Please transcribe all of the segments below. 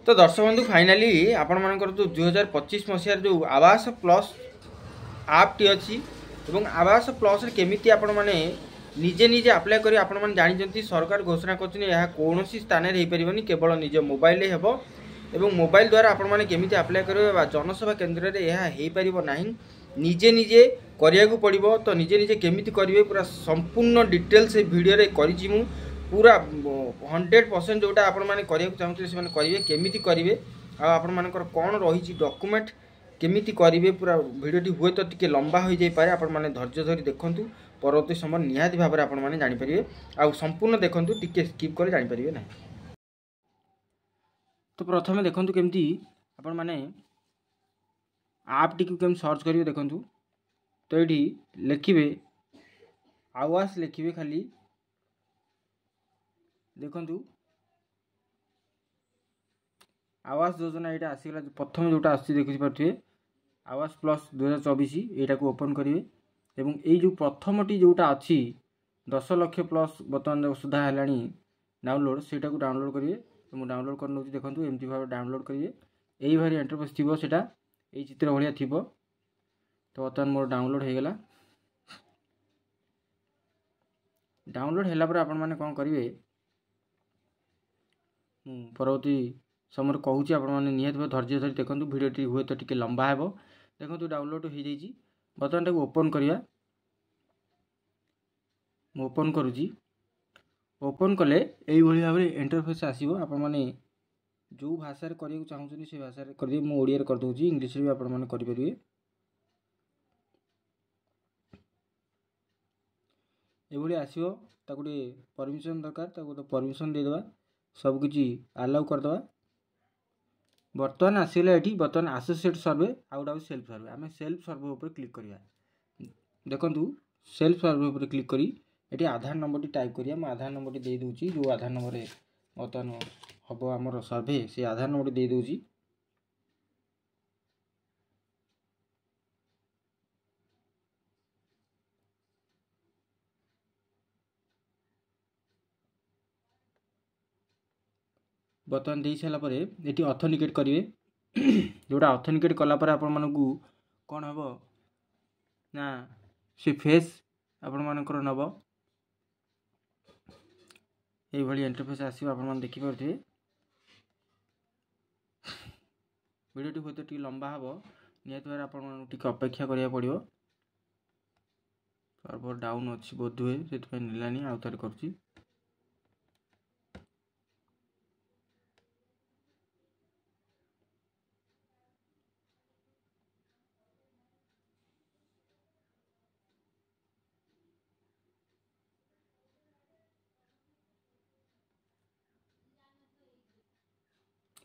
तो दर्शक बंधु फाइनाली आपण मानकर जो 2025 मसीहार जो आवास प्लस आप टी अच्छी एवं आवास प्लस केमिति आपण माने निजे निजे अप्लाई करी आपण माने जानि सरकार घोषणा करछन यह कोनोसी स्थान रे हेपरिबनी केवल निज मोबाइल रे हेबो एवं मोबाइल द्वारा आपण माने केमिति अप्लाई करिवे बा जनसेवा केंद्र रे यह हेइ परिबो नाही निजे निजे करिया को पड़िबो। तो निजे निजे केमिति करिवे पूरा संपूर्ण डिटेल्स वीडियो रे करिछि मु पूरा 100% जोटा आपण माने करिया को चाहते से माने करिवे केमिति करिवे आ आपण मानकर कोन रहिछि डॉक्यूमेंट केमिति करिवे पूरा वीडियोटी हुए तो टिके लंबा हो जाई पारे आपण माने धैर्य धरि देखंतु परवर्ती समय निहाती भाबरे आपण माने जानि परिवे आ संपूर्ण देखंतु टिके स्किप कर जानि परिवे नै। तो प्रथमे देखंतु केमिति आपण माने आप टिके केम सर्च करिवे देखंतु। तो एठी लिखिबे आवास लिखिबे खाली देखंतु आवास योजना यहाँ आसीगला प्रथम जोटा आसी देखि पारे आवास प्लस 2024 यहाँ को ओपन करेंगे एवं ये जो प्रथमटी जोटा अच्छी 10 लाख प्लस बर्तमान सुधा है डाउनलोड सेटा को डाउनलोड करेंगे। तो मुझे डाउनलोड कर नौ देखो एमती भाव डाउनलोड करेंगे यही भारी इंटरफेस थी से यही चित्र भाया थी। तो बर्तमान मोर डाउनलोड हो गला डाउनलोड है आपण मैंने कौन करेंगे परवर्ती समय कहूँ आपने निहत धैर्य धरी देखो भिडियोटी हुए तो टिके लंबा है देखो डाउनलोड हो जाइए। बर्तमान टाक ओपन करिया ओपन करुँची ओपन कले यही भाव में इंटरफेस आसो आपण मैंने जो भाषा करने चाहूँ से भाषा कर मुझे ओडिया कर दूसरी इंग्लीश भी आपण मैंने करेंगे। ये आसो गोटे परमिशन दरकार तो परमिशन देदेबा सबकि आलाउ करदे। बर्तमान आसला ये बर्तमान एसोसिएट सर्वे आउट सेल्फ सर्वे आम सेल्फ सर्वे उपर क्लिक करिया देखु सेल्फ सर्वे उपर क्लिक करी ये आधार नंबर टाइप करिया मैं आधार नंबर दे दूची जो आधार नंबर बर्तमान हम आमर सर्वे से आधार नंबर दे दूची। बर्तमान दे सारापर ये ऑथेंटिकेट करेंगे जोटा ऑथेंटिकेट कलापर आपण मानकू कौन हम ना से फेस आपण मानकर नब ये भाई इंटरफेस आसो आप देखिपे वीडियोटी हूँ तो लंबा हम निहत भाव आप अपेक्षा करा पड़ो सर्वर डाउन अच्छी बोध हुए से नानी आउ थे कर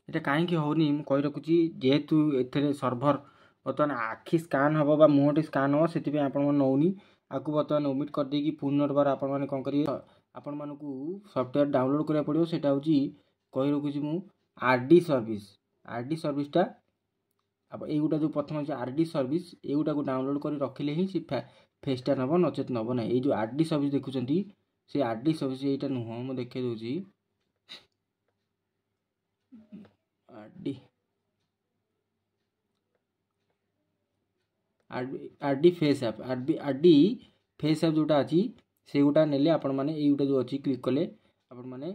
ये कहीं होनी मुझे रखुची जेहेतु ए सर्भर बर्तमान आखि स्कान हम मुहटी स्कान हम से नौनी आपको बर्तमान ओमिट कर देगी पुनर्बार आपण मैंने कौन करेंगे आपण मानक सफ्टवेयर डाउनलोड करा पड़ो से कही रखुची मु आरडी सर्विसटा ये गोटा जो प्रथम अच्छे आरडी सर्विस ये गोटा को डाउनलोड कर रखिले ही सी फेसटा नब नचेत नब ना ये जो आरडी सर्विस देखुं से आरडी सर्विस यहाँ नुह मुझे देखे दूसरी RD face app RD face app जोटा अच्छी से गोटा नेले आपण मैंने ये गोटा जो अच्छी क्लिक कले आपण मैंने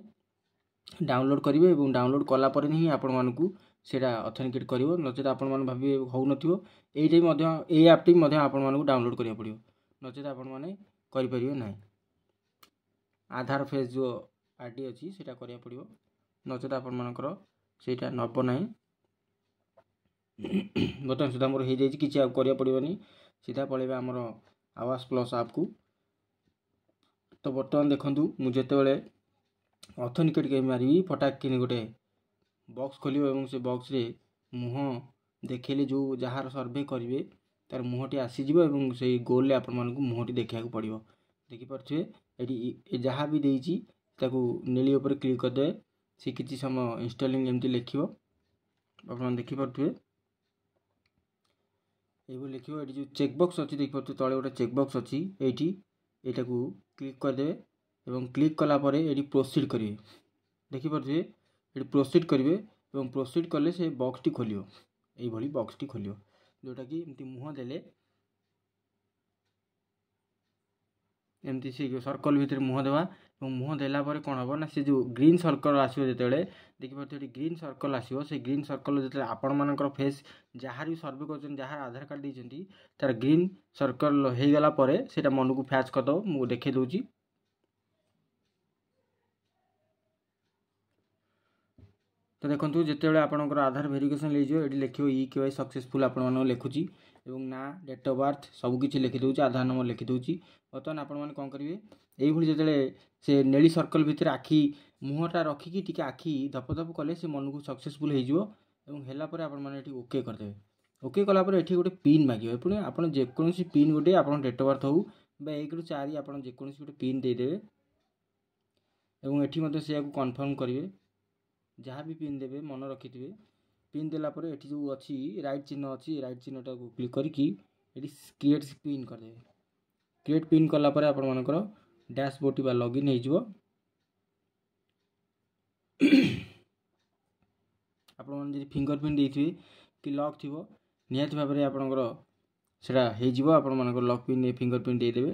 डाउनलोड करेंगे और डाउनलोड कलापर ही आपण मानकू सेटा ऑथेंटिकेट करिवो नचेत आपण माने भाबी हो नथिवो एइटे मध्य ए ऐपटी मध्य आपण मानकू डाउनलोड करिया पड़ियो नचेत आपण माने करि परिबे नाही। आधार फेस जो आरडी अच्छी सेटा करिया पड़ियो नचेत आपण मानकर सेटा नब नाही। बर्तमान सुधा मोर हो जाए कि करिया पड़ोनी सीधा पलैबा आमर आवास प्लस आप को। तो बर्तमान देखूँ मुझे बड़े ऑथेंटिकेट के मारी फटाक कि गोटे बॉक्स खोल से बॉक्स रे मुह देखेले जो जार सर्वे करेंगे तार मुहटी आसीज से गोल आप मुहटी देखा पड़ो देखिपे ये जहाँ भी देती नीली उपर क्लिक करदे सी किसी समय इंस्टॉलिंग एमती लिख आप देखिपे ये लिख जो चेकबक्स अच्छी देखिए तले गोटे चेकबक्स अच्छी यहाँ को क्लिक करदे एवं क्लिक कलापर ये प्रोसीड करेंगे देखिपे ये प्रोसीड करेंगे ଏବଂ ପ୍ରୋସିଡ୍ କଲେ ସେ ବକ୍ସଟି ଖୋଲିବ, ଏଇଭଳି ବକ୍ସଟି ଖୋଲିବ, ଯେଉଁଟାକି ଏମିତି ମୁହଁ ଦେଲେ एमती से सर्कल भितर मुह देवा मुह देला कौन हम ना से जो ग्रीन सर्कल आसो जो देखिए ग्रीन सर्कल आसो से ग्रीन सर्कल जो आपण मानकर फेस जहाँ भी सर्वे कर जहाँ आधार कार्ड देती तार ग्रीन सर्कल हो गला से मन को फैच करदे मुझे देखे दूची तो देखो जिते आपंकर आधार भेरिफिकेशन ये लिखो ई सक्सेसफुल आप लिखुची ना डेट ऑफ बर्थ सबकि लिखिदे आधार नंबर लिखिदे बर्तमान आपण मैंने कौन करेंगे ये जो से नेली सर्कल भितर आखि मुहटा रखिकी टी आखि धपधप कले से मन को सक्सेसफुल होगापर आप ओके करदे ओके कलापर ये गोटे पिन मांगे पुणी आप जेकोसी पिन गोटे आप डेट ऑफ बर्थ हो 1 ରୁ 4 आप जेकोसी गोटे पिन देदेवे और ये से कन्फर्म करेंगे जहाँ भी पिन देवे मन रखिथे पिन देलापर ये जो अच्छी राइट चिन्ह अच्छी राइट चिन्हटा को क्लिक करके क्रिएट पिन करदे क्रिएट पिन कलापर आपण मानकर डैशबोर्ड बा लॉगिन हो आपण मैंने फिंगरप्रिंट देते कि लॉक थी निहाती भाव में आपणकर सेटा आपण मानकर लॉक पिन फिंगरप्रिंट देदेवे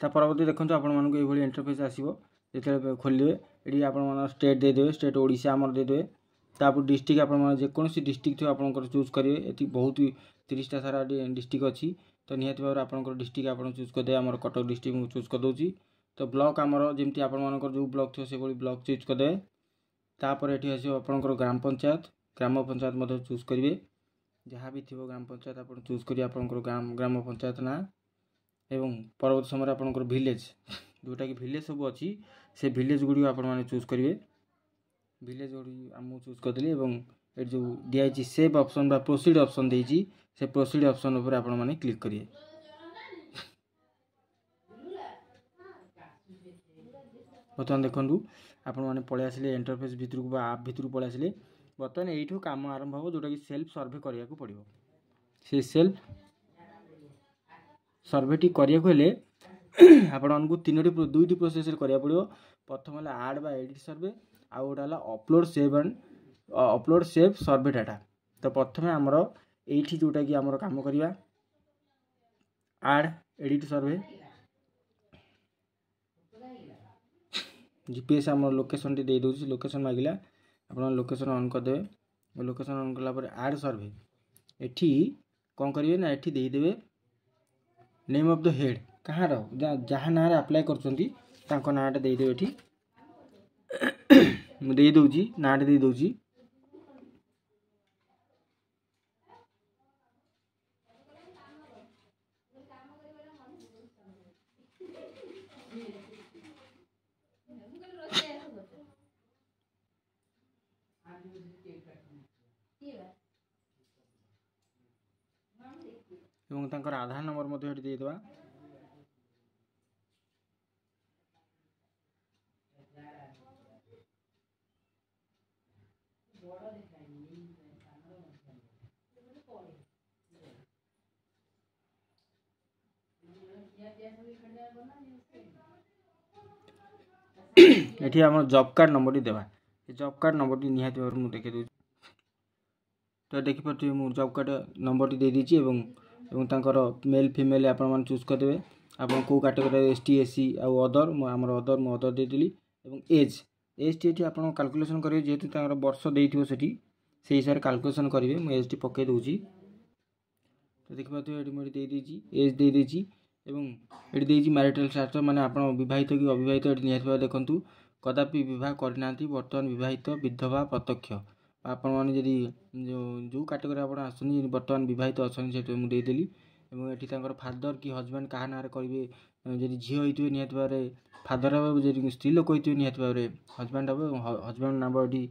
ता परवर्ती देखो आपण मानक ये इंटरफेस आसो जो खोलिए ये आप स्टेट देदेवे स्टेट ओडिशा आमर देदेवे तापर डिस्ट्रिक्ट आप जेकोसी डिस्ट्रिक्ट थी आप चूज करेंगे ये बहुत 30टा सारा डिस्ट्रिक्ट अच्छी तो निहाती भाव आपंकर डिस्ट्रिक्ट आप चूज करदे आम कटक डिस्ट्रिक्ट मुझे चूज करदे तो ब्लॉक आमर जमी आपर जो ब्लॉक थी से ब्लॉक चूज करदे तापर ये आसो आपंकर ग्राम पंचायत चूज करेंगे जहाँ भी थी ग्राम पंचायत आप चूज करेंगे आपंकर ग्राम पंचायत ना एवं परवर्त समय आपंकर विलेज जोटा कि विलेज सब अच्छी से विलेज गुड़ी आप चूज करेंगे विलेज गुड़ी आम चूज करदेली ये जो दिखाई सेव ऑप्शन प्रोसीड ऑप्शन देती से प्रोसीड ऑप्शन उपर आपण माने क्लिक करिए बर्तमान देखु आपण माने पळे आसिले इंटरफेस भितर को आप भितर पळे आसिले बर्तमान एठू काम आरंभ हो जोटा कि सेल्फ सर्वे करिया को पड़िबो से सेल्फ सर्वेटी करिया को हेले आपण मानकु दुईटी प्रोसेस करिया पड़िबो प्रथम हला ऐड बा एडिट सर्वे आ गोटा हला अपलोड सेव सर्वे डाटा तो प्रथम आमर एठी जोटा कि आमर काम करिया ऐड एडिट सर्वे जीपीएस आम लोकेशन टी दे दउछि लोकेशन मागिला आपण लोकेशन ऑन कर देबे लोकेशन ऑन कला पर ऐड सर्वे एठी कोन करिवे ना एठी दे देबे नेम ऑफ द हेड कहाँ जहाँ ना अप्लाई करछंती तांको नाटा दे देबे एठी मु दे दउछि नाटा दे दउछि एवं तांकर आधार नंबर मध्य दे देबा एठी हम जॉब कार्ड नंबर टी देबा जॉब कार्ड नंबर टी निहाती भाव में देखे दउ तो देखि परथि मु जॉब कार्ड नंबर टी दे दीची एवं तांकर मेल फीमेल आपण मान चूज कर देबे आपण को कैटेगरी एसटी एससी आ अदर हमर अदर मु अदर दे दिली एवं एज टी आपण कैलकुलेशन करिवे जेतु तांकर वर्ष देइथियो सेठी से हिसाब रे कैलकुलेशन करिवे मु एज टी पके दउची तो देखि परथि एटी मु दे दीची एज दे दीची एवं एटी देइची मैरिटल स्टेटस माने आपण विवाहित कि अविवाहित एटी निहाती भाव देखंतु कदापि विवाह करनांती वर्तमान विवाहित विधवा प्रत्यक्ष आपण माने जदी जो कैटेगरी आपण आसुनी वर्तमान विवाहित अछन सेट मु दे देली एवं एठी तांकर फादर कि हस्बैंड कहा नारे करिवे जदी झियो होइतबे निहाती भाव रे फादर हो जदी स्त्री लोक होइतबे निहाती भाव रे हस्बैंड हो हस्बैंड नाम एठी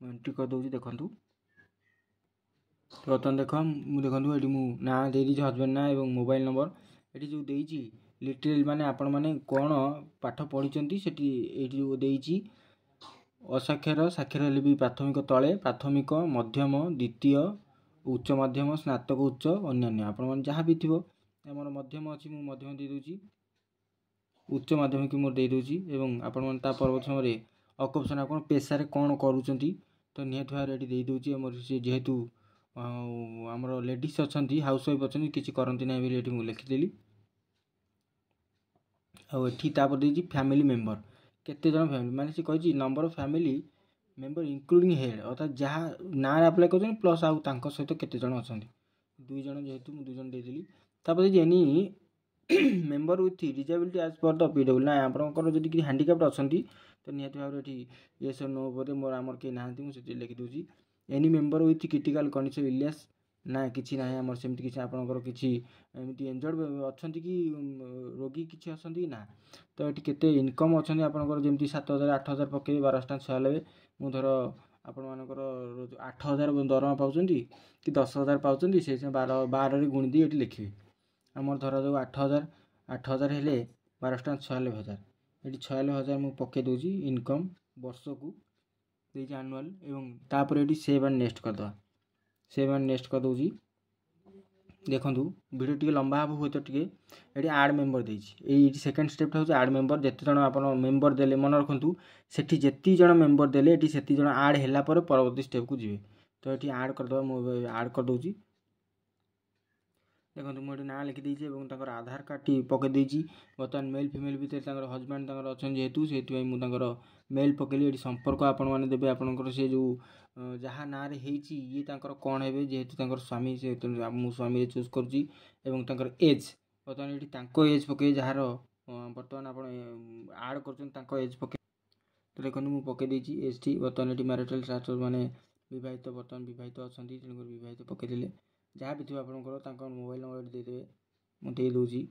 एंट्री कर दउची देखंतु तो बर्तमान देख मु देखंतु एठी मु ना दे दी हस्बैंड ना एवं मोबाइल नंबर एठी जो देइची लिटरल माने आपण माने कोन पाठ पढिचंती सेठी एठी जो देइची असाक्षर साक्षर हेले भी प्राथमिक तले प्राथमिक मध्यम द्वितीय उच्च मध्यम स्नातक उच्च अन्य आपण माने जहाँ भी थिबो हमर मध्यम अछि मु मध्यम दे दोची उच्च माध्यमिक मु दे दोची एवं आपण माने ता परवर्त समय रे ऑक्युपेशन आपण पेशा रे कोन करूचंती तो निहत भाव ये देदे आम सी जेहेतु आमर लेडीज अच्छा हाउस वाइफ अच्छा किसी करती ना ये लिखिदेली आपर देती फैमिली मेंबर केते जन फैमिली माने सी कही number of family member including head अर्थात जहाँ ना अप्लाई कर प्लस आउ सहित केते जन अच्छा 2 जन जेहेतु मुझे 2 जन देदेली तापर any member with disability as per the PW ना आपंकर जब कि हैंडिक्याप्ड अच्छा तो निहत भाव ये येस नो बोधे मोर आमर कहीं ना मुझे लिखिदे any member with critical condition illness ना कि ना आम सेमती किसी आपंकर किसी एमती एंजर्ड अच्छा कि रोगी किसी अच्छा ना तो ये केते इनकम अच्छा आपंकर जमी 7,000 8,000 पकड़े 12/6 मुझर आपण मानकर 8,000 दरमा पाँच कि 10,000 पाँच से 12 गुणी दी ये लिखे आमर धर जो 8,000 हेले 12/6 ये 96,000 मुझे पकई दूसरी इनकम वर्ष को देखिए आनुआल एवं तापर ये सेव एंड नेक्स्ट करदे सेव एंड नेक्स्ट कर दूसरी देखूँ वीडियो टी लंबा हम हुए तो ये आड मेंबर देती सेकेंड स्टेप हूँ आड मेंबर जिते जन आप मेंबर देले मन रखु से जी जन मेंबर देले से जन आड है परवर्ती स्टेप को जी तो ये आड करदे मुझे आड कर दूसरी देखो मुझे ना लिखिदे आधार कार्ड टी पकई देती बर्तमान मेल फिमेल भितर हजबैंड अच्छा जेहेतु से मुझे मेल पकईली ये संपर्क आपण मैंने देवे आपंकर से जो जहाँ ना ये कौन है जेहेतु स्वामी से मु स्वामी चूज कर एज बर्तमान ये एज पकई जार बर्तमान आप आड कर एज पकई तो देखो मुझे पकई देती एज टी बर्तमान ये मैरिटल स्टेटस माने विवाहित बर्तमान विवाहित अच्छा तेणुक विवाहित पकईदे जहाँ भी थी आपंकर मोबाइल नंबर देदेवे मुझे दूसरी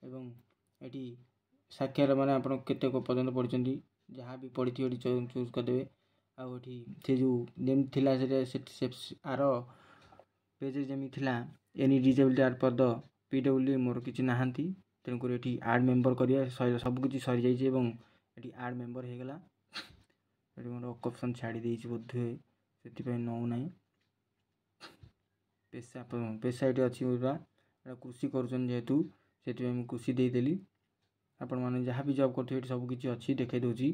एवं ये साक्षर मैंने आप केते पर्यटन पढ़ी जहाँ भी पढ़ी ये चूज करदे आठी से जो जमी थी आर पेज जमी थी एनी डिजेबिलिटी आड पर द पीडब्ल्यू मोर किसी ना तेणुक ये आड मेंबर करा सबकि सरी जाइए ये आड मेंबर होगला ये मोर ऑप्शन छाड़ी देती बोधे से नौ ना पेशा पेशा ये अच्छी कृषि करेतु से कृषि देदेली आपण मैंने जहाँ भी जॉब करते सबकि अच्छी देखा दूसरी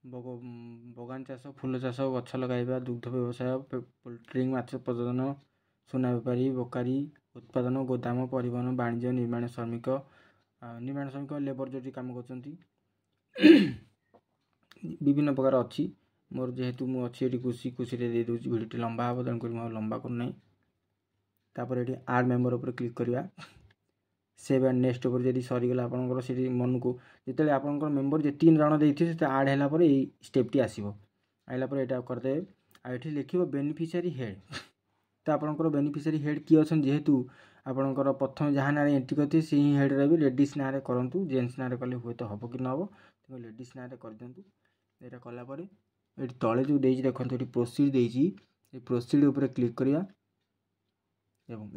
बगान चाष फूल चाष गछ लगाइबा दुग्ध व्यवसाय पोल्ट्री माछ प्रजनन सुना बेपारी बोकारी उत्पादन गोदाम परिवहन वाणिज्य निर्माण श्रमिक लेबर जो कम कर विभिन्न प्रकार अच्छी मोर जेहेतु मुझे कृषि कृषि दे दूसरी भिडियो लंबा हम तेणुक लंबा करना तापर ये आड मेंबर उपर क्लिक करवा सेव एंड नेक्स्ट उपर जब सरीगला आपंकर से मन को जिते आपंकर मेंबर जी 3 जन देते से आड है स्टेप आसो आइला यहाँ करदे आठी लिख बेनिफिशियरी हेड तो आपंकर बेनिफिशियरी हेड किए अच्छा जेहेतु आपंकर प्रथम जहाँ ना एंट्री करते से ही हेड रही लेडीज ना करूँ जेन्ट्स ना कले हुए तो हम कि ना हम तो लेडीज ना कर दिंतु यहाँ कलापर ये तले जो देखिए देखो ये प्रोसीड देती प्रोसीड उपर क्लिक करवा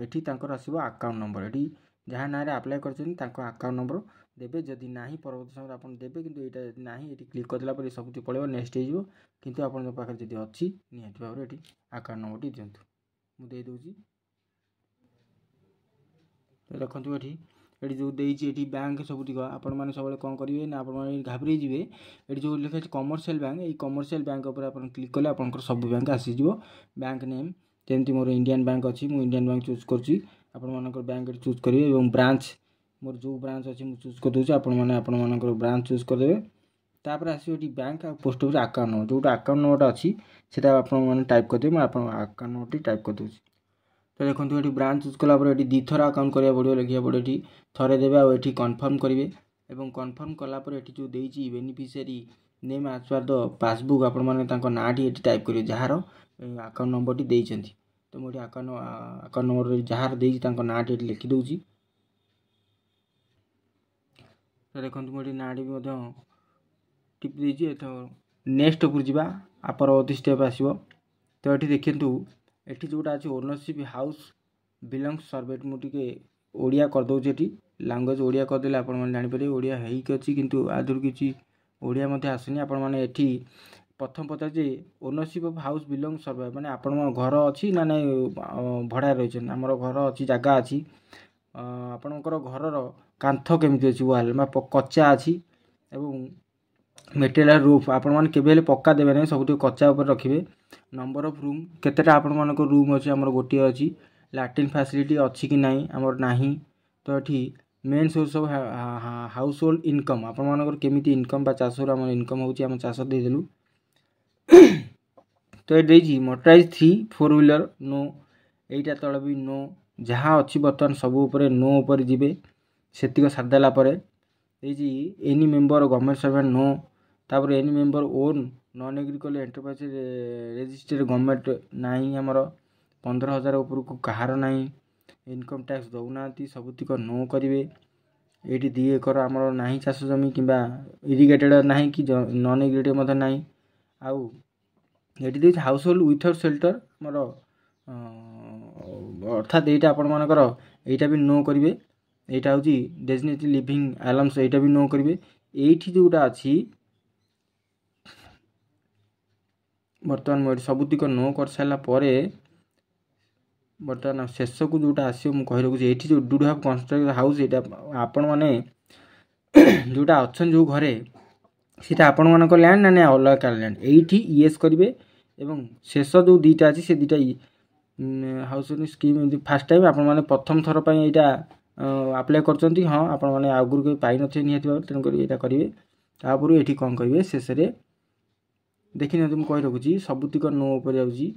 एटी आसो अकाउंट नंबर ये जहाँ ना अप्लाई कर अकाउंट नंबर देवे जदि ना परवर्त समय आप देवे कि यहाँ ना ये क्लिक करदेला सब पड़े नेक्स्ट हो कितु आप जब अच्छी निहत भाव ये अकाउंट नंबर टी दिंतु मुझे दूसरी तो देखो ये जो देती बैंक सबुतिक आपण मैंने सब कौन करेंगे ना आप घाबरे जी ये जो लिखा कमर्शियल बैंक ये कमर्शियल बैंक उपर आप क्लिक कले आप सब बैंक आसीज बैंक नेम जमी मोर इंडियन बैंक अच्छी मुझे इंडियन बैंक चूज कर बैंक चूज करेंगे और ब्रांच मोर जो ब्रांच अच्छी मुझे चूज कर दूसरी आप ब्रांच चूज करदे तापर आसो ये बैंक आ पोस्ट ऑफिस अकाउंट नंबर जो अकाउंट नंबर अच्छी से टाइप करदे मुझे अकाउंट नंबर टाइप कर दूसरी तो देखो ये ब्रांच चूज कलापर ये दी थर अकाउंट करा पड़ो लिखा पड़ो ये थरे देवे आठी कन्फर्म करेंगे और कन्फर्म कलापर ये जो देती बेनिफिशियरी नेम आज पर द पासबुक आपण ना ये टाइप करेंगे जार अकाउंट नंबर टी देती तो मुझे अकाउंट नंबर जार देती ना ये लिखी दूसरी तो देखो मुझे ना भी टिपी देती तो नेक्स्ट उपर जा परवर्ती स्टेप आसो तो ये देखु ये जोटा अच्छे ओनरशिप हाउस बिलंग्स सर्वेट मुझे ओडिया करदे ये लांगुएज ओडिया करदे आप जापर ओडिया होती किंतु आदर किसी ओडिया आसनी आपण मैंने प्रथम पचारे ओनरशिप ऑफ हाउस बिलंग सर्वे माने आपण घर अच्छी ना नहीं भड़ा रही आमर घर अच्छी जगह अच्छी आपणकर घर कांथ केमी अच्छी वाल कच्चा अच्छी एवं मेटेरियल रूफ आपण मैंने केवे पक्का देवे ना सब कच्चा उपर रखिए। नंबर ऑफ रूम केतेटा आपण मानक रूम अच्छी आमर गोटे अच्छी लैट्रिन फैसिलिटी अच्छी कि नहीं आमर नाही। तो ये main source of house hold income आपण मानकर केमिति इनकम बा चाषर आम इनकम होची आम चाष देदेलु। तो ये मोटराइज 3-4 व्हीलर नो एटा तल भी नो जहाँ अच्छी बर्तमान सबू नो उपर जीवे सेतिक सारिदेला एनी मेंबर गवर्नमेंट सर्वेंट नो तापर any member own non agricultural enterprise registered government नहीं आमर 15,000 ऊपर को कहार नहीं इनकम टैक्स दौना सबुतिक नो करेंगे। ये 2 एकर आमर ना चाष जमी कि इरिगेटेड ना कि नॉन इरिगेटेड ना आउ ये हाउस होल्ड विथआउट शेल्टर आमर अर्थात यहाँ आपण मानकर यहाँ भी नो करेंगे। यहाँ हूँ डेजिग्नेटेड लिविंग अलाउंस यहाँ भी नो करेंगे। ये जोटा अच्छी बर्तमान मुझे सबुतिक नो कर सारापर बर्तमान शेष को जोटा आसो मुझे कही रखुच्छी ये जो डू हैव कंस्ट्रक्टेड हाउस यहाँ आपण मैंने जोटा अच्छा जो घरे सीटा आपण मानक लैंड ना अलग का लैंड ये येस करेंगे। एवं शेष जो 2टा अच्छी से 2टा हाउस स्कीम फास्ट टाइम आपण मैंने प्रथम थर पर यहाँ आप्लाय कर हाँ आपण मैंने आगुरी कोई पाई थे निहत भाव तेणुक यहाँ करेंगे। तापर ये कौन करेंगे शेष देखी मुझे कही रखुच्छी सबुतिक नो उपर जाऊँगी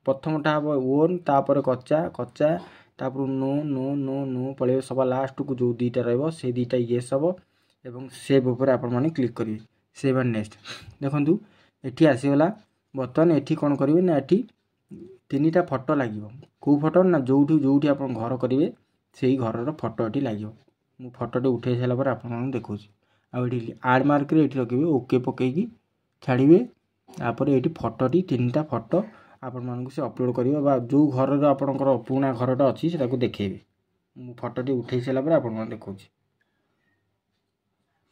प्रथमटा हम ओन तापर कच्चा कच्चा तापर नो नो नो नो पड़े सब लास्ट को जो 2टा रे 2टा येस हम एवं सेव उपर आपण मैंने क्लिक करेंगे सेव एंड नेक्स्ट देखूँ ये आसीगला। बर्तमान ये कौन करेंगे ना ये 3टा फोटो लगे कौ फोटो ना जो आप घर करेंगे से घर फोटो ये लगे मु फोटो उठे सारापर आप देखा आठ आड मार्क ये रखिए ओके पकईकी छाड़े तापर ये फोटो 3टा फोटो आपण मानक से अपलोड करेंगे जो घर आपंकर पुराणा घरटा अच्छी से देखेबे मु फोटो उठे सारापर आप देखा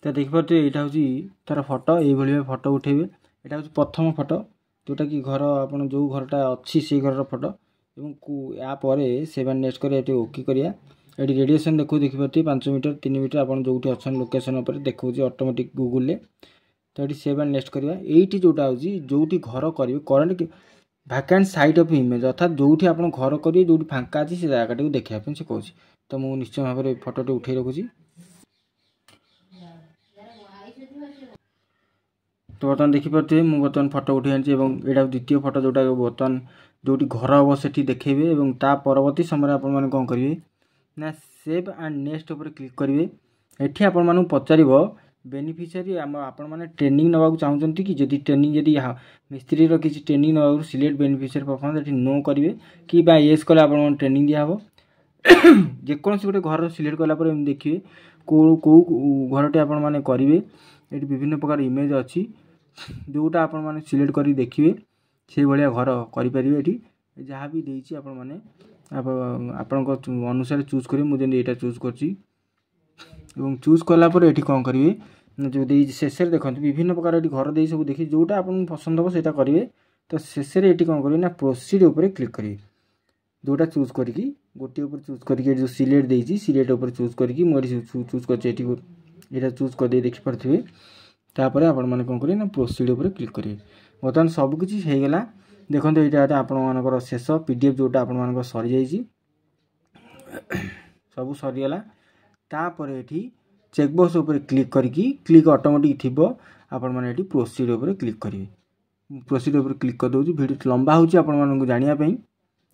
तो देखिए यहाँ हूँ तार फोटो ये फोटो उठेबे। यहाँ हूँ प्रथम फोटो जोटा कि घर आप जो घरटा अच्छी से घर फोटो और यापर सेवन नेक्स्ट कर ओके करिया। ये रेडिएशन देखिए 5 मीटर 3 मीटर आप जो अच्छा लोकेशन पर देखा ऑटोमेटिक गूगल। तो ये सेवन नेक्स्ट करवा ये जोटा हूँ जो घर करेंगे करेन्ट भैकेंट साइट ऑफ इमेज अर्थात जो आप घर करेंगे जो फांका अच्छी से जगह को देखा से कौन। तो मुझे निश्चय भाव में फोटो उठे रखुच्छी। तो बर्तमान देखिपे मुझे बर्तमान फोटो उठे आनी यहाँ द्वितीय फोटो जोटा बर्तमान जो घर हम से देखेबे और ता परवर्ती समय आप कौन करेंगे ना सेव एंड नेक्स्ट उपर क्लिक करेंगे। ये आपण पचार बेनिफिशियरी आपण मैंने ट्रेनिंग नवाक चाहते कि जदि ट्रेनिंग जदि मिस्त्री किसी ट्रेनिंग नवाक सिलेक्ट बेनिफिशियरी परफॉर्मेंस ये नो करेंगे कि येस कले आप ट्रेनिंग दिहब जेकोसी गोटे घर सिलेक्ट कलापर देखिए कौ कौ घरटे आपण मैंने करेंगे। ये विभिन्न प्रकार इमेज अच्छी जोटा आपण मैंने सिलेक्ट कर देखिए से भाया घर करेंगे। ये जहाँ भी देती आपण मैंने आपण अनुसार चूज करेंगे मुझे यहाँ चूज कर चूज कलापर ये कौन करेंगे जो शेष देखते विभिन्न प्रकार ये घर दे सब देखिए जोटा आप पसंद हम से करेंगे। तो शेष ये कौन करेंगे ना प्रोसीड उपर क्लिक करेंगे जोटा चूज करके गोटे उपर चूज करके जो सिलेक्ट देती सिलेक्ट उपर चूज करके मुझे चूज कर चूज कर देखिपे तापर आपण मैंने कौन करेंगे ना प्रोसीड उपर क्लिक करेंगे। बर्तमान सबकि होगा देखो यहाँ आपर शेष पीडीएफ जोटा आप सरी जाइए सब सरीगला। तापर ये चेकबक्स उपर क्लिक करके क्लिक ऑटोमेटिक थी आपण मैंने प्रोसीड उपर क्लिक करेंगे। प्रोसीड उपर क्लिक कर दूसरी वीडियो लंबा होगी जानापी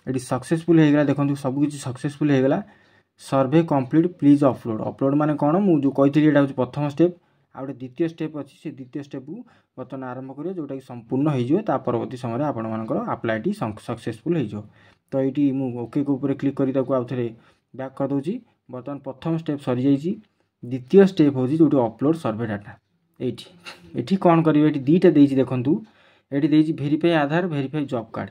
ये सक्सेसफुल होगा देखो सबकि सक्सेसफुल होगा। सर्वे कंप्लीट प्लीज अपलोड अपलोड माने कौन मुझे कही यहाँ हूँ प्रथम स्टेप आ गए द्वितीय स्टेप अच्छी से द्वितीय स्टेप को बर्तमान आरंभ करेंगे जोटा कि संपूर्ण हो परवर्ती समय आपर आप्लाईटी सक्सेसफुल हो। तो ये ओके को ऊपर क्लिक कर आउ थे बैक कर दूसरी बर्तमान प्रथम स्टेप सरी जाइए द्वितीय स्टेप हूँ जो अपलोड सर्वे डाटा ये कौन करेंगे ये 2टा देखिए देखूँ ये भेरीफाई आधार भेरीफाई जॉब कार्ड।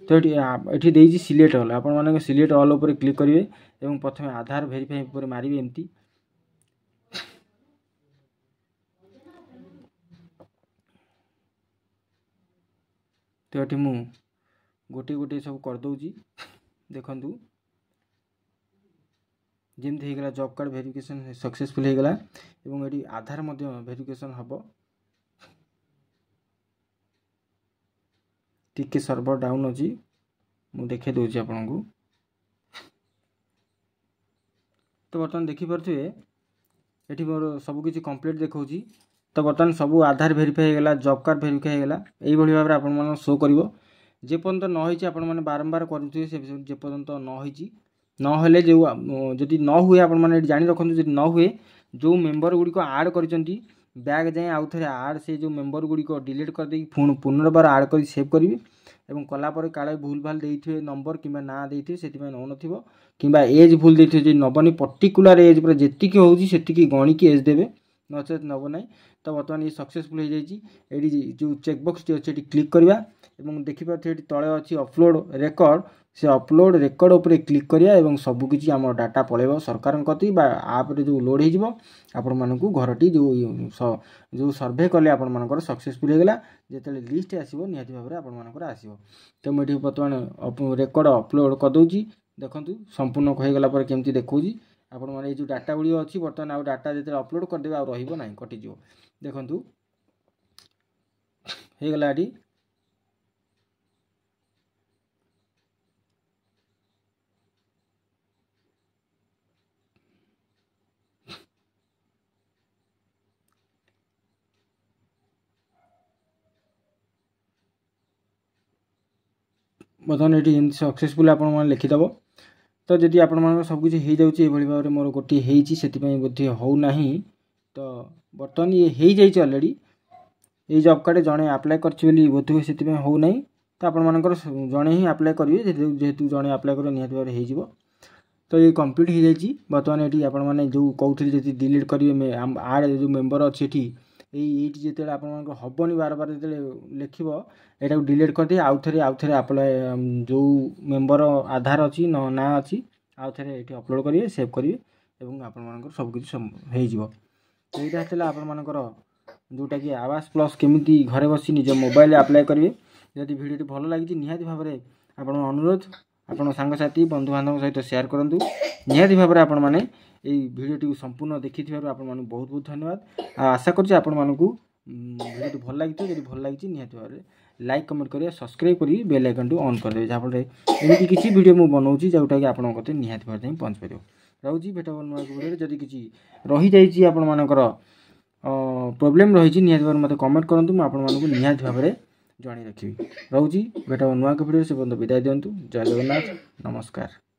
तो ये देखिए सिलेक्ट ऑल आप सिलेक्ट ऑल उपर क्लिक करेंगे और प्रथम आधार भेरीफाई उपर मारे एमती तो ये मु गोटे गोटे सब करदे देखूँ जमी होगा जॉब कार्ड वेरिफिकेशन सक्सेसफुल होगा और ये आधार भेरिफिकेशन हम टिके सर्वर डाउन अच्छी मु देखे दूसरी आपन को। तो बर्तमान देखिपे ये मोर सबकि कंप्लीट देखा। तो बर्तमान सब आधार भेरीफाई होगा, जॉब कार्ड भेरीफाई होगा, यही भाव में आप शो कर जेपर्यंत न होती आप बारंबार करुवे से जेपर्यंत न होले जो जदि न हुए आप जानी रखु जब न हुए जो मेम्बर गुड़िक आड कर बैग जाए आउ थे आड से जो मेम्बर गुड़िक डिलीट करदे पुनर्बार आड कर सेव करेंगे और कलापर काले भूल भाल देते नंबर कि ना देते से नौ नथिबो कि एज भूल देते नबनी पर्टिकुलर एज पूरा जी होती गणिकी एज देवे नचेत नब ना। तो बर्तमान ये सक्सेसफुल हो जाए जो चेकबक्स टी अच्छे क्लिक करवा और देखिपे तले अच्छी अपलोड रेकर्ड से अपलोड रेकर्ड उपर क्लिक करिया और सबकिछि आम डाटा पलैब सरकार कति आप जो लोड हो आपण मानक घरटी जो सर्वे कले आपण मानकर सक्सेसफुल होगा जिते लिस्ट आसो निहाती भाव में आपण मानकर आसो। तो मुझे बर्तमान रेकर्ड अपलोड करदे देखूँ संपूर्ण होगला केमती देखा आपण मैंने जो डाटा गुड़ी अच्छी बर्तमान आउ डाटा जो अपलोड करदे आ रहा कटिज देखूँ होगला ये बर्तमान ये सक्सेसफुल आप लिखिदेव। तो जदि आपण सबकि हो जाए भाव में मोर गोटे होती बोधे होना। तो बर्तमान ये हो जाए अलरेडी ये जॉब कार्ड जड़े आप्लाय करी बोध हुए से होना। तो आपर जड़े ही आप्लाय करेंगे जेहेतु जड़े आप्लाय कर निहत भाव हो। तो ये कंप्लीट हो जाए बर्तमान ये आपने जो कहते जी डिलीट करेंगे आड जो मेम्बर अच्छे ये जिते आपनी बार बार जो लिख यहाँ डिलीट करदे आउ थे आप्लाय जो मेम्बर आधार अच्छी ना अच्छी आउ थे ये अपलोड करेंगे सेव करेंगे और आप सबकि होता आपर जोटा कि आवास प्लस केमी घरे बसी निज मोबाइल अप्लाई करेंगे। जदि वीडियो भल लगी निहाती भाव में आपण अनुरोध आपण सांगसाथी बंधु बांधव सहित शेयर करूँ निहाती भाव में आपण मैंने भिडियो संपूर्ण देखि बहुत बहुत धन्यवाद। आशा करुँच आपण मानक भिडियो भल लगी जब भल लगी निहाती भाव में लाइक कमेंट करेंगे सब्सक्राइब करी बेल आइकन टू ऑन करदे जहाँफल एमती किसी वीडियो मुझे बनाऊँगी जोटा कि आपको कते निहाती भाव में पहुँच पार रोची भेट वीडियो जदि किसी रही जाइए आपण मानकर प्रोब्लेम रही निहाती भाव मत कमेंट करूँ मुझे निहाती भाव में जाणी रखी रोची भेट नुआ वीडियो से बंद विदाय दिंतु। जय जगन्नाथ नमस्कार।